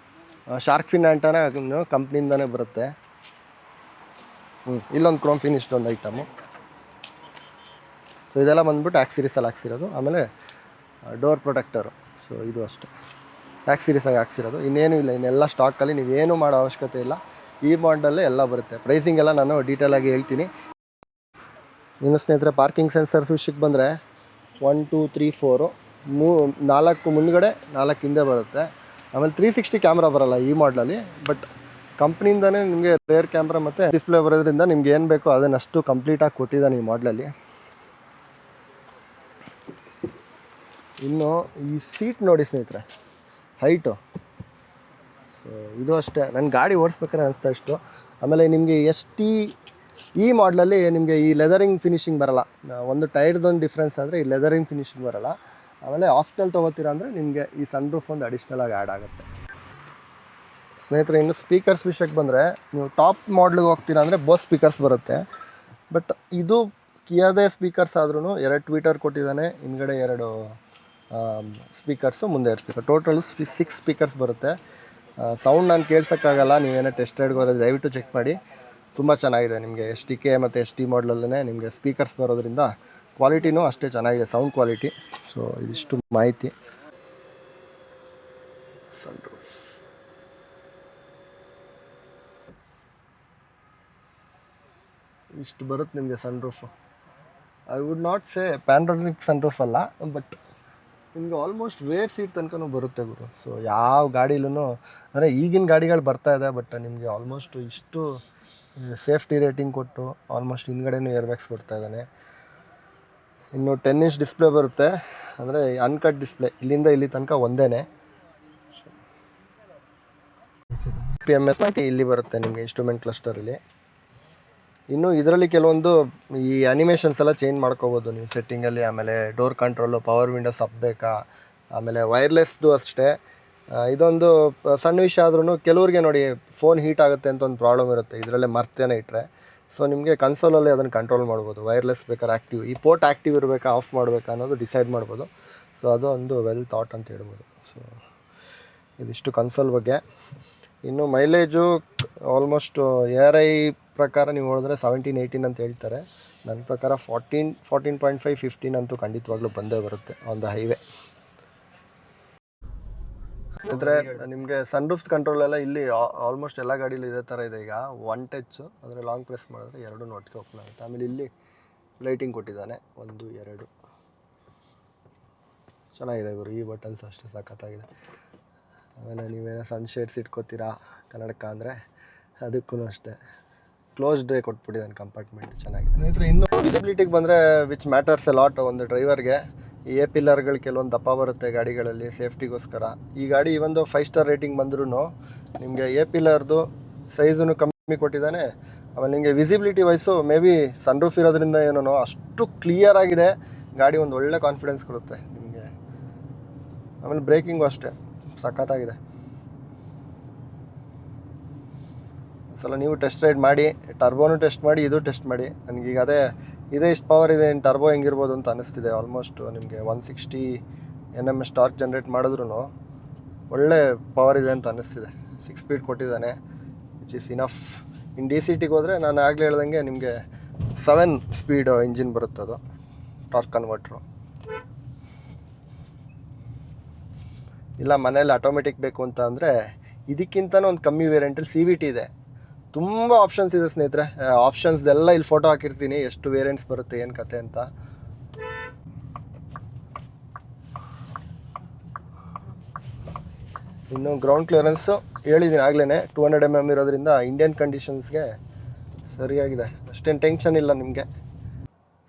ಶಾರ್ಕ್ ಫಿನ್ ಆ್ಯಂಟನ ಕಂಪ್ನಿಯಿಂದನೇ ಬರುತ್ತೆ. ಇಲ್ಲೊಂದು ಕ್ರೋಮ್ ಫಿನಿಶ್ಡ್ ಒಂದು ಐಟಮು. ಸೊ ಇದೆಲ್ಲ ಬಂದ್ಬಿಟ್ಟು ಆಕ್ಸಿರೀಸಲ್ಲಿ ಹಾಕ್ಸಿರೋದು. ಆಮೇಲೆ ಡೋರ್ ಪ್ರೊಟೆಕ್ಟರು, ಸೊ ಇದು ಅಷ್ಟೇ ಆಕ್ಸಿರೀಸಾಗಿ ಹಾಕ್ಸಿರೋದು, ಇನ್ನೇನು ಇಲ್ಲ. ಇನ್ನೆಲ್ಲ ಸ್ಟಾಕಲ್ಲಿ ನೀವೇನು ಮಾಡೋ ಅವಶ್ಯಕತೆ ಇಲ್ಲ, ಈ ಮಾಡಲಲ್ಲೇ ಎಲ್ಲ ಬರುತ್ತೆ. ಪ್ರೈಸಿಂಗ್ ಎಲ್ಲ ನಾನು ಡೀಟೇಲಾಗಿ ಹೇಳ್ತೀನಿ. ಇನ್ನು ಸ್ನೇಹಿತರೆ, ಪಾರ್ಕಿಂಗ್ ಸೆನ್ಸರ್ಸ್ ವಿಷಯಕ್ಕೆ ಬಂದರೆ 1 2 3 4 4 ಮುಂದ್ಗಡೆ 4 ಹಿಂದೆ ಬರುತ್ತೆ. ಆಮೇಲೆ 360 ಕ್ಯಾಮ್ರಾ ಬರೋಲ್ಲ ಈ ಮಾಡಲಲ್ಲಿ, ಬಟ್ ಕಂಪ್ನಿಯಿಂದನೇ ನಿಮಗೆ ರೇರ್ ಕ್ಯಾಮ್ರಾ ಮತ್ತು ಡಿಸ್ಪ್ಲೇ ಬರೋದ್ರಿಂದ ನಿಮ್ಗೆ ಏನು ಬೇಕೋ ಅದನ್ನಷ್ಟು ಕಂಪ್ಲೀಟಾಗಿ ಕೊಟ್ಟಿದ್ದಾನೆ ಈ ಮಾಡಲಲ್ಲಿ. ಇನ್ನು ಈ ಸೀಟ್ ನೋಡಿ ಸ್ನೇಹಿತರೆ, ಹೈಟು. ಸೊ ಇದು ಅಷ್ಟೇ, ನನ್ನ ಗಾಡಿ ಓಡಿಸ್ಬೇಕಾದ್ರೆ ಅನಿಸ್ತಾ ಇಷ್ಟು. ಆಮೇಲೆ ನಿಮಗೆ ಈ ಮಾಡಲಲ್ಲಿ ನಿಮಗೆ ಈ ಲೆದರಿಂಗ್ ಫಿನಿಶಿಂಗ್ ಬರೋಲ್ಲ. ಒಂದು ಟೈರ್ದೊಂದು ಡಿಫ್ರೆನ್ಸ್ ಆದರೆ ಈ ಲೆದರಿಂಗ್ ಫಿನಿಶಿಂಗ್ ಬರೋಲ್ಲ. ಆಮೇಲೆ ಆಪ್ಷನಲ್ ತೊಗೋತೀರಾ ಅಂದರೆ ನಿಮಗೆ ಈ ಸನ್ ರೂಫ್ ಒಂದು ಅಡಿಷ್ನಲಾಗಿ ಆ್ಯಡ್ ಆಗುತ್ತೆ. ಸ್ನೇಹಿತರೆ, ಇನ್ನು ಸ್ಪೀಕರ್ಸ್ ವಿಷಯಕ್ಕೆ ಬಂದರೆ, ನೀವು ಟಾಪ್ ಮಾಡಲಿಗೆ ಹೋಗ್ತೀರಾ ಅಂದರೆ ಬೋಸ್ ಸ್ಪೀಕರ್ಸ್ ಬರುತ್ತೆ. ಬಟ್ ಇದು ಕಿಯಾದೇ ಸ್ಪೀಕರ್ಸ್ ಆದ್ರೂ 2 ಟ್ವೀಟರ್ ಕೊಟ್ಟಿದ್ದಾನೆ, ಹಿಂದ್ಗಡೆ 2 ಸ್ಪೀಕರ್ಸು, ಮುಂದೆ 2 ಸ್ಪೀಕರ್, ಟೋಟಲ್ 6 ಸ್ಪೀಕರ್ಸ್ ಬರುತ್ತೆ. ಸೌಂಡ್ ನಾನು ಕೇಳ್ಸೋಕ್ಕಾಗಲ್ಲ, ನೀವೇನೋ ಟೆಸ್ಟ್ ರೈಡ್ಗೆ ಹೋದ್ರೆ ದಯವಿಟ್ಟು ಚೆಕ್ ಮಾಡಿ. ತುಂಬ ಚೆನ್ನಾಗಿದೆ. ನಿಮಗೆ STK ಮತ್ತು ST ಮಾಡಲಲ್ಲೇ ನಿಮಗೆ ಸ್ಪೀಕರ್ಸ್ ಬರೋದ್ರಿಂದ ಕ್ವಾಲಿಟಿನೂ ಅಷ್ಟೇ ಚೆನ್ನಾಗಿದೆ, ಸೌಂಡ್ ಕ್ವಾಲಿಟಿ. ಸೊ ಇದಿಷ್ಟು ಮಾಹಿತಿ. ಸನ್ರೂಫ್ ಇಷ್ಟು ಬರುತ್ತೆ ನಿಮಗೆ sunroof. I would not say panoramic sunroof ಅಲ್ಲ, ಬಟ್ ನಿಮಗೆ ಆಲ್ಮೋಸ್ಟ್ ರೇರ್ ಸೀಟ್ ತನಕನೂ ಬರುತ್ತೆ ಗುರು. ಸೊ ಯಾವ ಗಾಡಿಲೂ ಅಂದರೆ ಈಗಿನ ಗಾಡಿಗಳು ಬರ್ತಾ ಇದೆ, ಬಟ್ ನಿಮಗೆ ಆಲ್ಮೋಸ್ಟ್ ಇಷ್ಟು ಸೇಫ್ಟಿ ರೇಟಿಂಗ್ ಕೊಟ್ಟು ಆಲ್ಮೋಸ್ಟ್ ಹಿಂದ್ಗಡೆನೂ ಏರ್ ಬ್ಯಾಗ್ಸ್ ಕೊಡ್ತಾ ಇದ್ದಾನೆ. ಇನ್ನು 10 ಇಂಚ್ ಡಿಸ್ಪ್ಲೇ ಬರುತ್ತೆ, ಅಂದರೆ ಅನ್ಕಟ್ ಡಿಸ್ಪ್ಲೇ, ಇಲ್ಲಿಂದ ಇಲ್ಲಿ ತನಕ ಒಂದೇ. PMS ಇಲ್ಲಿ ಬರುತ್ತೆ ನಿಮಗೆ ಇನ್ಸ್ಟ್ರೂಮೆಂಟ್ ಕ್ಲಸ್ಟರಲ್ಲಿ. ಇನ್ನು ಇದರಲ್ಲಿ ಕೆಲವೊಂದು ಈ ಅನಿಮೇಷನ್ಸ್ ಎಲ್ಲ ಚೇಂಜ್ ಮಾಡ್ಕೋಬೋದು ನೀವು ಸೆಟ್ಟಿಂಗಲ್ಲಿ. ಆಮೇಲೆ ಡೋರ್ ಕಂಟ್ರೋಲು, ಪವರ್ ವಿಂಡೋಸ್ ಬೇಕಾ, ಆಮೇಲೆ ವೈರ್ಲೆಸ್ದು ಅಷ್ಟೇ. ಇದೊಂದು ಸಣ್ಣ ವಿಷಯ ಆದ್ರೂ ಕೆಲವ್ರಿಗೆ ನೋಡಿ ಫೋನ್ ಹೀಟ್ ಆಗುತ್ತೆ ಅಂತ ಒಂದು ಪ್ರಾಬ್ಲಮ್ ಇರುತ್ತೆ ಇದರಲ್ಲೇ ಮರ್ತೇನೆ ಇಟ್ಟರೆ. ಸೊ ನಿಮಗೆ ಕನ್ಸೋಲಲ್ಲಿ ಅದನ್ನು ಕಂಟ್ರೋಲ್ ಮಾಡ್ಬೋದು. ವೈರ್ಲೆಸ್ ಬೇಕಾದ್ರೆ ಆ್ಯಕ್ಟಿವ್, ಈ ಪೋರ್ಟ್ ಆ್ಯಕ್ಟಿವ್ ಇರಬೇಕಾ ಆಫ್ ಮಾಡಬೇಕಾ ಅನ್ನೋದು ಡಿಸೈಡ್ ಮಾಡ್ಬೋದು. ಸೊ ಅದು ಒಂದು ವೆಲ್ ಥಾಟ್ ಅಂತ ಹೇಳ್ಬೋದು. ಸೊ ಇದಿಷ್ಟು ಕನ್ಸೋಲ್ ಬಗ್ಗೆ. ಇನ್ನು ಮೈಲೇಜು ಆಲ್ಮೋಸ್ಟ್ ARI ಪ್ರಕಾರ ನೀವು ನೋಡಿದ್ರೆ 17-18 ಅಂತ ಹೇಳ್ತಾರೆ. ನನ್ನ ಪ್ರಕಾರ 14.5 15 ಅಂತೂ ಖಂಡಿತವಾಗ್ಲೂ ಬಂದೇ ಬರುತ್ತೆ ಆನ್ ದ ಹೈವೇ. ಅಂದರೆ ನಿಮಗೆ ಸನ್ರೂಫ್ ಕಂಟ್ರೋಲ್ ಎಲ್ಲ ಇಲ್ಲಿ ಆಲ್ಮೋಸ್ಟ್ ಎಲ್ಲ ಗಾಡೀಲಿ ಇದೇ ಥರ ಇದೆ. ಈಗ ಒನ್ ಟಚ್ ಅಂದರೆ ಲಾಂಗ್ ಪ್ರೆಸ್ ಮಾಡಿದ್ರೆ ಎರಡೂ ಒಟ್ಟಿಗೆ ಓಪನ್ ಆಗುತ್ತೆ. ಆಮೇಲೆ ಇಲ್ಲಿ ಲೈಟಿಂಗ್ ಕೊಟ್ಟಿದ್ದಾನೆ, 1 2 ಚೆನ್ನಾಗಿದೆ ಗುರು. ಈ ಬಟನ್ಸ್ ಅಷ್ಟೇ ಸಖತ್ತಾಗಿದೆ. ಆಮೇಲೆ ನೀವೇನೋ ಸನ್ಶೇಡ್ಸ್ ಇಟ್ಕೋತೀರಾ ಕನ್ನಡಕ ಅಂದರೆ ಅದಕ್ಕೂ ಅಷ್ಟೇ ಕ್ಲೋಸ್ಡ್ ಕೊಟ್ಬಿಟ್ಟಿದ್ದಾನೆ ಕಂಪಾರ್ಟ್ಮೆಂಟ್, ಚೆನ್ನಾಗಿದೆ. ಸ್ನೇಹಿತರೆ ಇನ್ನೂ ವಿಸಿಬಿಲಿಟಿಗೆ ಬಂದರೆ ವಿಚ್ ಮ್ಯಾಟರ್ಸ್ ಎ ಲಾಟ್ ಒಂದು ಡ್ರೈವರ್ಗೆ. ಈ A ಪಿಲ್ಲರ್ಗಳು ಕೆಲವೊಂದು ದಪ್ಪ ಬರುತ್ತೆ ಗಾಡಿಗಳಲ್ಲಿ ಸೇಫ್ಟಿಗೋಸ್ಕರ. ಈ ಗಾಡಿ ಒಂದು 5 ಸ್ಟಾರ್ ರೇಟಿಂಗ್ ಬಂದ್ರೂ ನಿಮಗೆ A ಪಿಲ್ಲರ್ದು ಸೈಜನ್ನು ಕಮ್ಮಿ ಕೊಟ್ಟಿದ್ದಾನೆ. ಆಮೇಲೆ ನಿಮಗೆ visibility wise may be sunroof ಇರೋದ್ರಿಂದ ಏನೋ ಅಷ್ಟು ಕ್ಲಿಯರ್ ಆಗಿದೆ ಗಾಡಿ, ಒಂದು ಒಳ್ಳೆ ಕಾನ್ಫಿಡೆನ್ಸ್ ಕೊಡುತ್ತೆ ನಿಮಗೆ. ಆಮೇಲೆ ಬ್ರೇಕಿಂಗು ಅಷ್ಟೇ ಸಖತ್ತಾಗಿದೆ. ಸಲ ನೀವು ಟೆಸ್ಟ್ ರೈಡ್ ಮಾಡಿ, ಟರ್ಬೋನು ಟೆಸ್ಟ್ ಮಾಡಿ, ಇದು ಟೆಸ್ಟ್ ಮಾಡಿ. ನನಗೀಗ ಇದೇ ಇಷ್ಟು ಪವರ್ ಇದೆ, ಇನ್ನು ಟರ್ಬೋ ಹೆಂಗಿರ್ಬೋದು ಅಂತ ಅನ್ನಿಸ್ತಿದೆ. ಆಲ್ಮೋಸ್ಟ್ ನಿಮಗೆ 160 NMS ಟಾರ್ಕ್ ಜನ್ರೇಟ್ ಮಾಡಿದ್ರೂ ಒಳ್ಳೆ ಪವರ್ ಇದೆ ಅಂತ ಅನ್ನಿಸ್ತಿದೆ. 6 ಸ್ಪೀಡ್ ಕೊಟ್ಟಿದ್ದಾನೆ, ವಿಚ್ ಈಸ್ ಇನಫ್. ಇನ್ನು DCTಗೆ ಹೋದರೆ ನಾನು ಆಗಲೇ ಹೇಳ್ದಂಗೆ ನಿಮಗೆ 7 ಸ್ಪೀಡ್ ಇಂಜಿನ್ ಬರುತ್ತದು, ಟಾರ್ಕ್ ಕನ್ವರ್ಟ್ರು. ಇಲ್ಲ ಮನೇಲಿ ಆಟೋಮೆಟಿಕ್ ಬೇಕು ಅಂತ ಅಂದರೆ ಇದಕ್ಕಿಂತನೂ ಒಂದು ಕಮ್ಮಿ ವೇರಿಯಂಟಲ್ಲಿ CVT ಇದೆ. ತುಂಬ ಆಪ್ಷನ್ಸ್ ಇದೆ ಸ್ನೇಹಿತರೆ. ಆಪ್ಷನ್ಸ್ದೆಲ್ಲ ಇಲ್ಲಿ ಫೋಟೋ ಹಾಕಿರ್ತೀನಿ, ಎಷ್ಟು ವೇರಿಯಂಟ್ಸ್ ಬರುತ್ತೆ ಏನು ಕತೆ ಅಂತ. ಇನ್ನು ಗ್ರೌಂಡ್ ಕ್ಲಿಯರೆನ್ಸು ಹೇಳಿದ್ದೀನಿ ಆಗಲೇ, 200 mm ಇರೋದ್ರಿಂದ ಇಂಡಿಯನ್ ಕಂಡೀಷನ್ಸ್ಗೆ ಸರಿಯಾಗಿದೆ, ಅಷ್ಟೇನು ಟೆನ್ಷನ್ ಇಲ್ಲ ನಿಮಗೆ.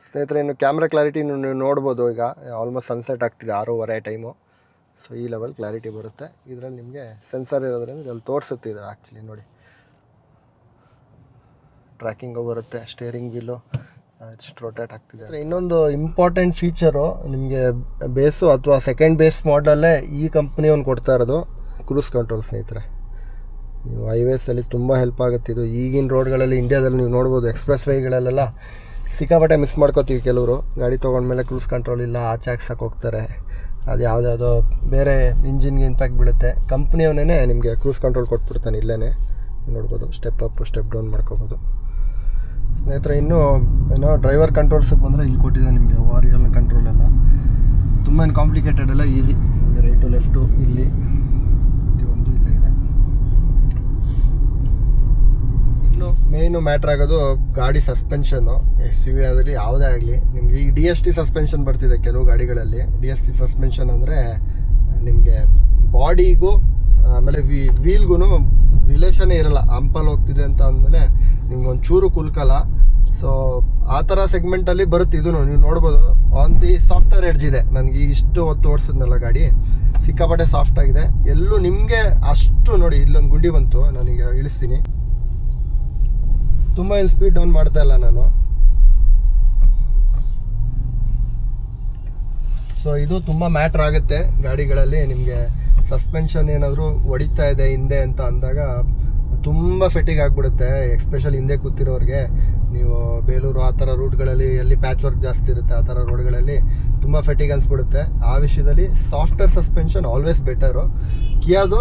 ಸ್ನೇಹಿತರೆ ಇನ್ನು ಕ್ಯಾಮ್ರಾ ಕ್ಲಾರಿಟಿ ನೀವು ನೋಡ್ಬೋದು. ಈಗ ಆಲ್ಮೋಸ್ಟ್ ಸನ್ಸೆಟ್ ಆಗ್ತಿದೆ 6:30 ಟೈಮು. ಸೊ ಈ ಲೆವೆಲ್ ಕ್ಲಾರಿಟಿ ಬರುತ್ತೆ. ಇದರಲ್ಲಿ ನಿಮಗೆ ಸೆನ್ಸರ್ ಇರೋದ್ರಿಂದ ಅಲ್ಲಿ ತೋರಿಸುತ್ತೆ. ಇದು ಆ್ಯಕ್ಚುಲಿ ನೋಡಿ ಟ್ರ್ಯಾಕಿಂಗು ಬರುತ್ತೆ, ಸ್ಟೇರಿಂಗ್ ವೀಲು ಇಷ್ಟು ರೊಟೇಟ್ ಆಗ್ತಿದೆ. ಇನ್ನೊಂದು ಇಂಪಾರ್ಟೆಂಟ್ ಫೀಚರು ನಿಮಗೆ ಬೇಸು ಅಥವಾ ಸೆಕೆಂಡ್ ಬೇಸ್ ಮಾಡಲಲ್ಲೇ ಈ ಕಂಪ್ನಿ ಒಂದು ಕೊಡ್ತಾ ಇರೋದು ಕ್ರೂಸ್ ಕಂಟ್ರೋಲ್. ಸ್ನೇಹಿತರೆ ನೀವು ಹೈವೇಸಲ್ಲಿ ತುಂಬ ಹೆಲ್ಪ್ ಆಗುತ್ತೆ ಇದು. ಈಗಿನ ರೋಡ್ಗಳಲ್ಲಿ ಇಂಡಿಯಾದಲ್ಲಿ ನೀವು ನೋಡ್ಬೋದು, ಎಕ್ಸ್ಪ್ರೆಸ್ ವೇಗಳಲ್ಲೆಲ್ಲ ಸಿಕ್ಕಾಪಟ್ಟೆ ಮಿಸ್ ಮಾಡ್ಕೋತೀವಿ ಕೆಲವರು. ಗಾಡಿ ತೊಗೊಂಡ್ಮೇಲೆ ಕ್ರೂಸ್ ಕಂಟ್ರೋಲ್ ಇಲ್ಲ, ಆಚೆ ಹಾಕ್ಸಕ್ಕೆ ಹೋಗ್ತಾರೆ, ಅದು ಯಾವುದ್ಯಾವುದೋ ಬೇರೆ ಇಂಜಿನ್ಗೆ ಇಂಪ್ಯಾಕ್ಟ್ ಬೀಳುತ್ತೆ. ಕಂಪ್ನಿಯವನೇ ನಿಮಗೆ ಕ್ರೂಸ್ ಕಂಟ್ರೋಲ್ ಕೊಟ್ಬಿಡ್ತಾನೆ ಇಲ್ಲೇ ನೋಡ್ಬೋದು. ಸ್ಟೆಪ್ ಅಪ್ ಸ್ಟೆಪ್ ಡೌನ್ ಮಾಡ್ಕೋಬೋದು. ಸ್ನೇಹಿತರೆ ಇನ್ನೂ ಏನೋ ಡ್ರೈವರ್ ಕಂಟ್ರೋಲ್ಸಿಗೆ ಬಂದರೆ ಇಲ್ಲಿ ಕೊಟ್ಟಿದೆ ನಿಮಗೆ ವಾರಿಯಲ್ ಕಂಟ್ರೋಲ್ ಎಲ್ಲ. ತುಂಬ ಏನು ಕಾಂಪ್ಲಿಕೇಟೆಡ್ ಎಲ್ಲ ಈಸಿ. ರೈಟು ಲೆಫ್ಟು ಇಲ್ಲಿ ಪ್ರತಿಯೊಂದು ಇಲ್ಲೇ ಇದೆ. ಇನ್ನು ಮೇಯ್ನು ಮ್ಯಾಟ್ರ್ ಆಗೋದು ಗಾಡಿ ಸಸ್ಪೆನ್ಷನ್ನು. SUV ಆಗಲಿ ಯಾವುದೇ ಆಗಲಿ ನಿಮಗೆ ಈ DST ಸಸ್ಪೆನ್ಷನ್ ಬರ್ತಿದೆ ಕೆಲವು ಗಾಡಿಗಳಲ್ಲಿ. DST ಸಸ್ಪೆನ್ಷನ್ ಅಂದರೆ ನಿಮಗೆ ಬಾಡಿಗೂ ಆಮೇಲೆ ವೀಲ್ಗೂ ರಿಲೇಷನ್ನೇ ಇರಲ್ಲ. ಹಂಪಲ್ಲಿ ಹೋಗ್ತಿದೆ ಅಂತ ಅಂದಮೇಲೆ ನಿಮ್ಗೆ ಒಂದು ಚೂರು ಕುಲ್ಕಲ್ಲ. ಸೊ ಆ ಥರ ಸೆಗ್ಮೆಂಟಲ್ಲಿ ಬರುತ್ತೆ ಇದು. ನೀವು ನೋಡ್ಬೋದು ಆನ್ ದಿ ಸಾಫ್ಟ್ವೇರ್ ಎಡ್ಜ್ ಇದೆ. ನನಗೆ ಇಷ್ಟು ಹೊತ್ತು ಓಡಿಸಿದ್ನಲ್ಲ ಗಾಡಿ ಸಿಕ್ಕಾಪಟ್ಟೆ ಸಾಫ್ಟ್ ಆಗಿದೆ. ಎಲ್ಲೂ ನಿಮಗೆ ಅಷ್ಟು ನೋಡಿ ಇಲ್ಲೊಂದು ಗುಂಡಿ ಬಂತು, ನಾನೀಗ ಇಳಿಸ್ತೀನಿ. ತುಂಬ ಏನು ಸ್ಪೀಡ್ ಡೌನ್ ಮಾಡ್ತಾ ಇಲ್ಲ ನಾನು. ಸೊ ಇದು ತುಂಬ ಮ್ಯಾಟ್ರ್ ಆಗುತ್ತೆ ಗಾಡಿಗಳಲ್ಲಿ. ನಿಮಗೆ ಸಸ್ಪೆನ್ಷನ್ ಏನಾದರೂ ಹೊಡಿತಾ ಇದೆ ಹಿಂದೆ ಅಂತ ಅಂದಾಗ ತುಂಬ ಫೆಟಿಗ್ ಆಗಿಬಿಡುತ್ತೆ. ಎಸ್ಪೆಷಲಿ ಹಿಂದೆ ಕೂತಿರೋರಿಗೆ. ನೀವು ಬೇಲೂರು ಆ ಥರ ರೂಟ್ಗಳಲ್ಲಿ ಎಲ್ಲಿ ಪ್ಯಾಚ್ ವರ್ಕ್ ಜಾಸ್ತಿ ಇರುತ್ತೆ ಆ ಥರ ರೋಡ್ಗಳಲ್ಲಿ ತುಂಬ ಫೆಟಿಗ್ ಅನಿಸ್ಬಿಡುತ್ತೆ. ಆ ವಿಷಯದಲ್ಲಿ ಸಾಫ್ಟ್ವೇರ್ ಸಸ್ಪೆನ್ಷನ್ ಆಲ್ವೇಸ್ ಬೆಟರು. ಕಿಯಾದು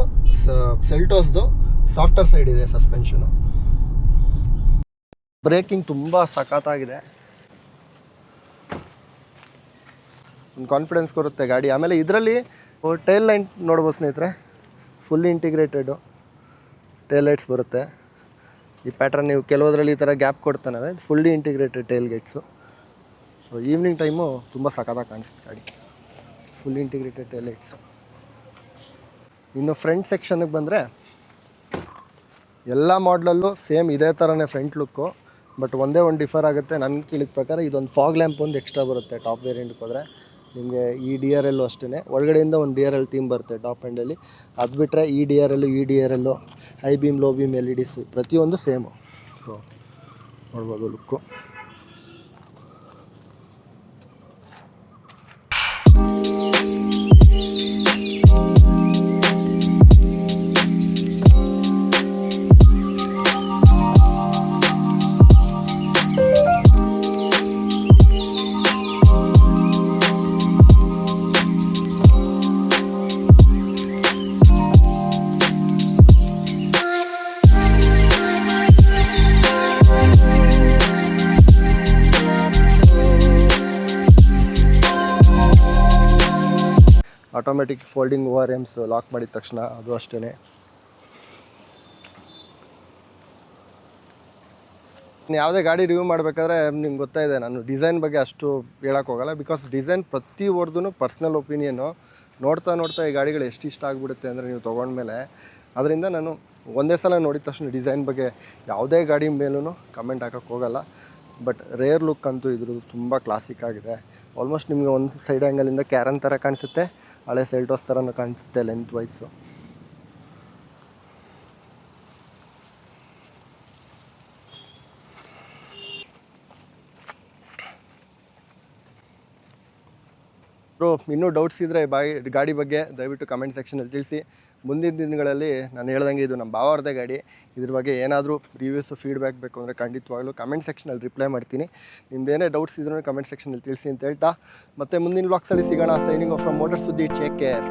ಸೆಲ್ಟೋಸ್ದು ಸಾಫ್ಟ್ವೇರ್ ಸೈಡ್ ಇದೆ ಸಸ್ಪೆನ್ಷನು. ಬ್ರೇಕಿಂಗ್ ತುಂಬ ಸಖತ್ತಾಗಿದೆ, ಒಂದು ಕಾನ್ಫಿಡೆನ್ಸ್ ಕೊಡುತ್ತೆ ಗಾಡಿ. ಆಮೇಲೆ ಇದರಲ್ಲಿ ಟೈಲ್ ಲೈಟ್ ನೋಡ್ಬೋದು ಸ್ನೇಹಿತರೆ, ಫುಲ್ಲಿ ಇಂಟಿಗ್ರೇಟೆಡು ಟೈಲ್ ಲೈಟ್ಸ್ ಬರುತ್ತೆ. ಈ ಪ್ಯಾಟ್ರನ್ ನೀವು ಕೆಲವೊಂದರಲ್ಲಿ ಈ ಥರ ಗ್ಯಾಪ್ ಕೊಡ್ತಾನೆ, fully integrated tail gates. So evening time ತುಂಬ ಸಖತ್ತಾಗಿ ಕಾಣಿಸುತ್ತೆ ಗಾಡಿ, ಫುಲ್ಲಿ ಇಂಟಿಗ್ರೇಟೆಡ್ ಟೈಲ್ ಲೈಟ್ಸು. ಇನ್ನು ಫ್ರಂಟ್ ಸೆಕ್ಷನ್ಗೆ ಬಂದರೆ ಎಲ್ಲ ಮಾಡಲಲ್ಲೂ ಸೇಮ್ ಇದೇ ಥರನೇ ಫ್ರಂಟ್ ಲುಕ್ಕು, ಬಟ್ ಒಂದೇ ಒಂದು ಡಿಫರ್ ಆಗುತ್ತೆ. ನನಗೆ ಕೇಳಿದ ಪ್ರಕಾರ ಇದೊಂದು ಫಾಗ್ ಲ್ಯಾಂಪ್ ಒಂದು ಎಕ್ಸ್ಟ್ರಾ ಬರುತ್ತೆ ಟಾಪ್ ವೇರಿಯಂಟ್ಗೆ ಹೋದರೆ ನಿಮಗೆ. ಈ ಡಿ ಆರ್ ಎಲ್ಲು ಅಷ್ಟೇ ಒಳಗಡೆಯಿಂದ ಒಂದು ಡಿ ಆರ್ ಎಲ್ ಥೀಮ್ ಬರುತ್ತೆ ಟಾಪ್ ಎಂಡಲ್ಲಿ. ಅದು ಬಿಟ್ಟರೆ ಈ ಡಿ ಆರ್ ಎಲ್ಲು high beam low beam LEDs ಪ್ರತಿಯೊಂದು ಸೇಮು. ಸೊ ನೋಡ್ಬೋದು look. Automatic folding ORMs lock ಮಾಡಿದ ತಕ್ಷಣ ಅದು ಅಷ್ಟೇ. ಯಾವುದೇ ಗಾಡಿ ರಿವ್ಯೂ ಮಾಡಬೇಕಾದ್ರೆ ನಿಮ್ಗೆ ಗೊತ್ತಾಯಿದೆ, ನಾನು ಡಿಸೈನ್ ಬಗ್ಗೆ ಅಷ್ಟು ಹೇಳೋಕ್ಕೋಗಲ್ಲ. ಬಿಕಾಸ್ ಡಿಸೈನ್ ಪ್ರತಿಯೊರ್ದು ಪರ್ಸ್ನಲ್ ಒಪಿನಿಯನ್ನು. ನೋಡ್ತಾ ಈ ಗಾಡಿಗಳು ಎಷ್ಟು ಇಷ್ಟ ಆಗಿಬಿಡುತ್ತೆ ಅಂದರೆ ನೀವು ತೊಗೊಂಡ್ಮೇಲೆ. ಅದರಿಂದ ನಾನು ಒಂದೇ ಸಲ ನೋಡಿದ ತಕ್ಷಣ ಡಿಸೈನ್ ಬಗ್ಗೆ ಯಾವುದೇ ಗಾಡಿ ಮೇಲೂ ಕಮೆಂಟ್ ಹಾಕೋಕ್ಕೆ ಹೋಗಲ್ಲ. ಬಟ್ ರೇರ್ ಲುಕ್ ಅಂತೂ ಇದ್ರದ್ದು ತುಂಬ ಕ್ಲಾಸಿಕ್ ಆಗಿದೆ. ಆಲ್ಮೋಸ್ಟ್ ನಿಮಗೆ ಒಂದು ಸೈಡ್ ಆ್ಯಂಗಲಿಂದ ಕ್ಯಾರನ್ ಥರ ಕಾಣಿಸುತ್ತೆ, ಹಳೆ ಸೆಲ್ಟೋಸ್ ಥರನೂ ಕಾಣಿಸುತ್ತೆ ಲೆಂತ್ ವೈಸು. ಇನ್ನೂ ಡೌಟ್ಸ್ ಇದ್ದರೆ ಗಾಡಿ ಬಗ್ಗೆ ದಯವಿಟ್ಟು ಕಮೆಂಟ್ ಸೆಕ್ಷನಲ್ಲಿ ತಿಳಿಸಿ. ಮುಂದಿನ ದಿನಗಳಲ್ಲಿ ನಾನು ಹೇಳ್ದಂಗೆ ಇದು ನಮ್ಮ ಭಾವರ್ದೇ ಗಾಡಿ. ಇದ್ರ ಬಗ್ಗೆ ಏನಾದರೂ ರಿವ್ಯೂಸು ಫೀಡ್ಬ್ಯಾಕ್ ಬೇಕು ಅಂದರೆ ಖಂಡಿತವಾಗ್ಲೂ ಕಮೆಂಟ್ ಸೆಕ್ಷನಲ್ಲಿ ರಿಪ್ಲೈ ಮಾಡ್ತೀನಿ. ನಿಮ್ದೇನೇ ಡೌಟ್ಸ್ ಇದ್ರೂ ಕಮೆಂಟ್ ಸೆಕ್ಷನಲ್ಲಿ ತಿಳಿಸಿ ಅಂತ ಹೇಳ್ತಾ ಮತ್ತೆ ಮುಂದಿನ ವ್ಲಾಗ್ಸಲ್ಲಿ ಸಿಗೋಣ. ಸೈನಿಂಗ್ ಆಫ್ ಫ್ರಮ್ ಮೋಟರ್ ಸುದ್ದಿ. Take care.